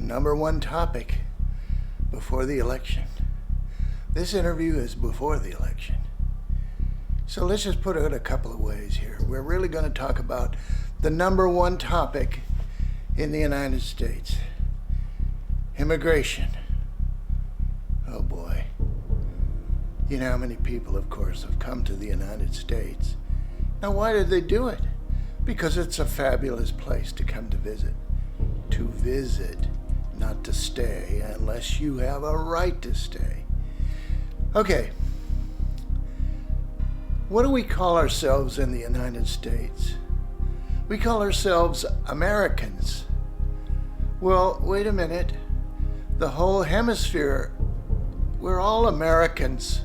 number one topic before the election. This interview is before the election. So let's just put it a couple of ways here. We're really going to talk about the number one topic in the United States. Immigration. Oh boy. You know how many people, of course, have come to the United States. Now, why did they do it? Because it's a fabulous place to come to visit. To visit, not to stay, unless you have a right to stay. Okay. What do we call ourselves in the United States? We call ourselves Americans. Well, wait a minute. The whole hemisphere, we're all Americans.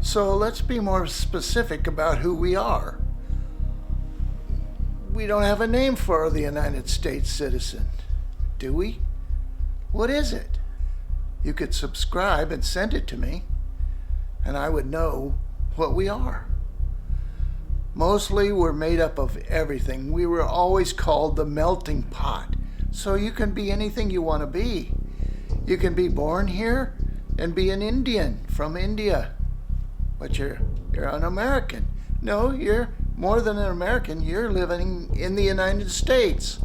So let's be more specific about who we are. We don't have a name for the United States citizen, do we? What is it? You could subscribe and send it to me, and I would know what we are. Mostly we're made up of everything. We were always called the melting pot. So you can be anything you want to be. You can be born here and be an Indian from India, but you're an American. No, you're more than an American. You're living in the United States.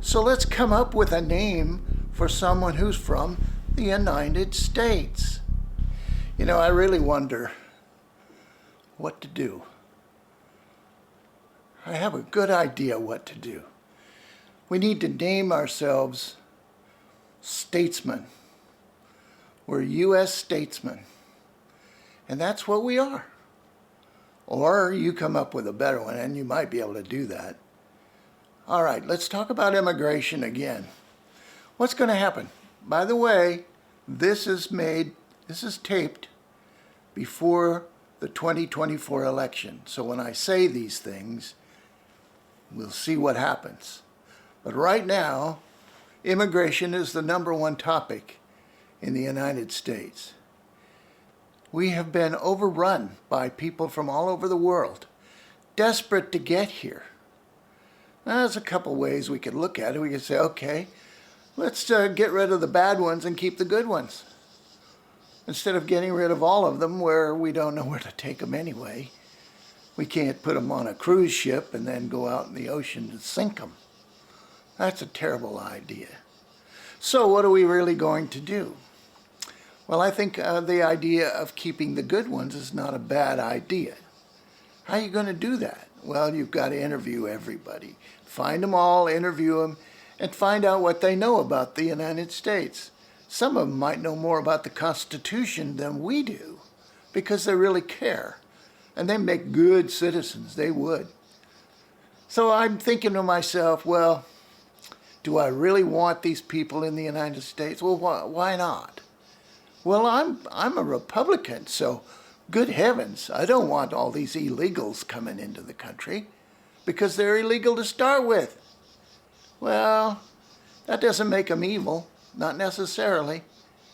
So let's come up with a name for someone who's from the United States. You know, I really wonder what to do. I have a good idea what to do. We need to name ourselves Statesman. We're U.S. statesmen. And that's what we are. Or you come up with a better one, and you might be able to do that. All right, let's talk about immigration again. What's going to happen? By the way, this is taped before the 2024 election. So when I say these things, we'll see what happens. But right now, immigration is the number one topic in the United States. We have been overrun by people from all over the world, desperate to get here. Now, there's a couple ways we could look at it. We could say, okay, let's get rid of the bad ones and keep the good ones. Instead of getting rid of all of them where we don't know where to take them anyway. We can't put them on a cruise ship and then go out in the ocean and sink them. That's a terrible idea. So what are we really going to do? Well, I think the idea of keeping the good ones is not a bad idea. How are you going to do that? Well, you've got to interview everybody. Find them all, interview them, and find out what they know about the United States. Some of them might know more about the Constitution than we do because they really care. And they make good citizens. They would. So I'm thinking to myself, well, do I really want these people in the United States? Well, why not? Well, I'm a Republican, so good heavens, I don't want all these illegals coming into the country because they're illegal to start with. Well, that doesn't make them evil, not necessarily.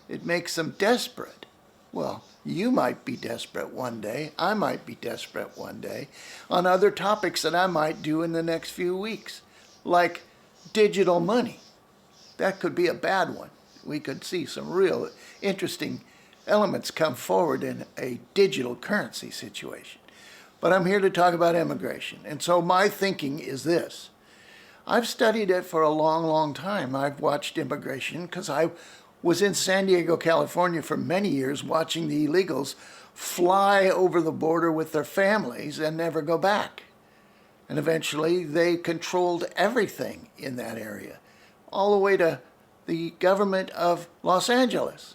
It makes them desperate. Well, you might be desperate one day, I might be desperate one day, on other topics that I might do in the next few weeks, like digital money. That could be a bad one. We could see some real interesting elements come forward in a digital currency situation. But I'm here to talk about immigration. And so my thinking is this. I've studied it for a long, long time. I've watched immigration because I was in San Diego, California for many years watching the illegals fly over the border with their families and never go back. And eventually they controlled everything in that area, all the way to the government of Los Angeles.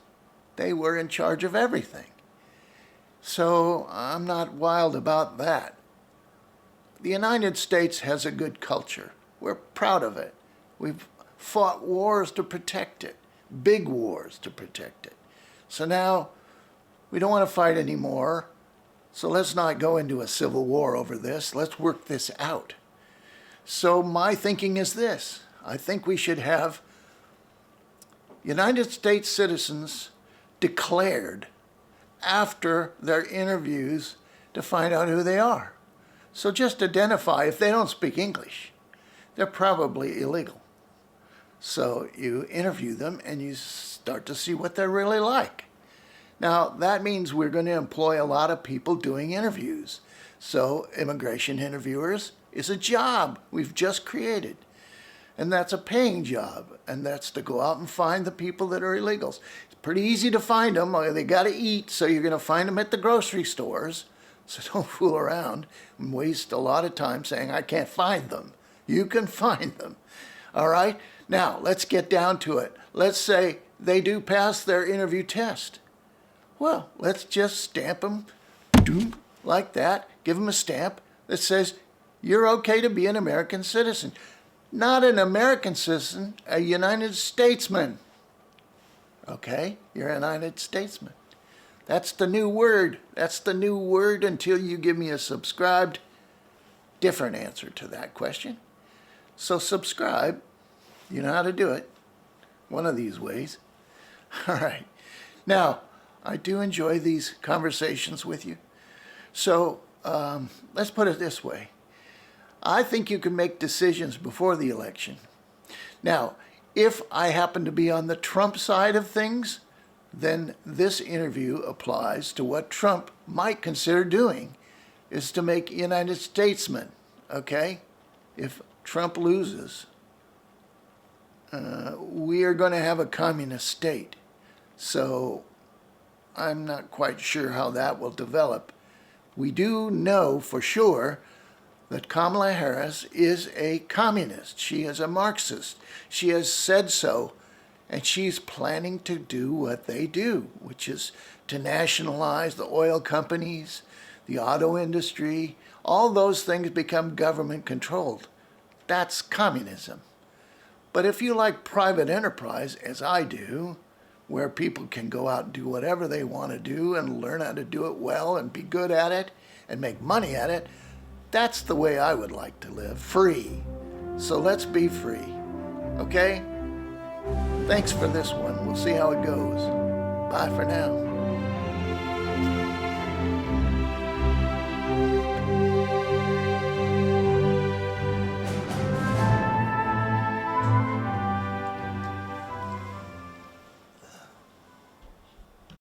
They were in charge of everything. So I'm not wild about that. The United States has a good culture. We're proud of it. We've fought wars to protect it, big wars to protect it. So now we don't want to fight anymore. So let's not go into a civil war over this. Let's work this out. So my thinking is this. I think we should have United States citizens declared after their interviews to find out who they are. So just identify if they don't speak English. They're probably illegal. So you interview them and you start to see what they're really like. Now, that means we're going to employ a lot of people doing interviews. So immigration interviewers is a job we've just created. And that's a paying job. And that's to go out and find the people that are illegals. It's pretty easy to find them. They got to eat, so you're going to find them at the grocery stores. So don't fool around and waste a lot of time saying, I can't find them. You can find them. All right? Now, let's get down to it. Let's say they do pass their interview test. Well, let's just stamp them like that. Give them a stamp that says, you're okay to be an American citizen. Not an American citizen, a United Statesman. Okay? You're a United Statesman. That's the new word. That's the new word until you give me a subscribed, different answer to that question. So subscribe. You know how to do it. One of these ways. All right. Now, I do enjoy these conversations with you. So let's put it this way. I think you can make decisions before the election. Now, if I happen to be on the Trump side of things, then this interview applies to what Trump might consider doing, is to make United Statesmen, okay? If Trump loses, we are going to have a communist state. So I'm not quite sure how that will develop. We do know for sure that Kamala Harris is a communist. She is a Marxist. She has said so, and she's planning to do what they do, which is to nationalize the oil companies, the auto industry. All those things become government controlled. That's communism. But if you like private enterprise, as I do, where people can go out and do whatever they want to do and learn how to do it well and be good at it and make money at it, that's the way I would like to live, free. So let's be free, okay? Thanks for this one. We'll see how it goes. Bye for now.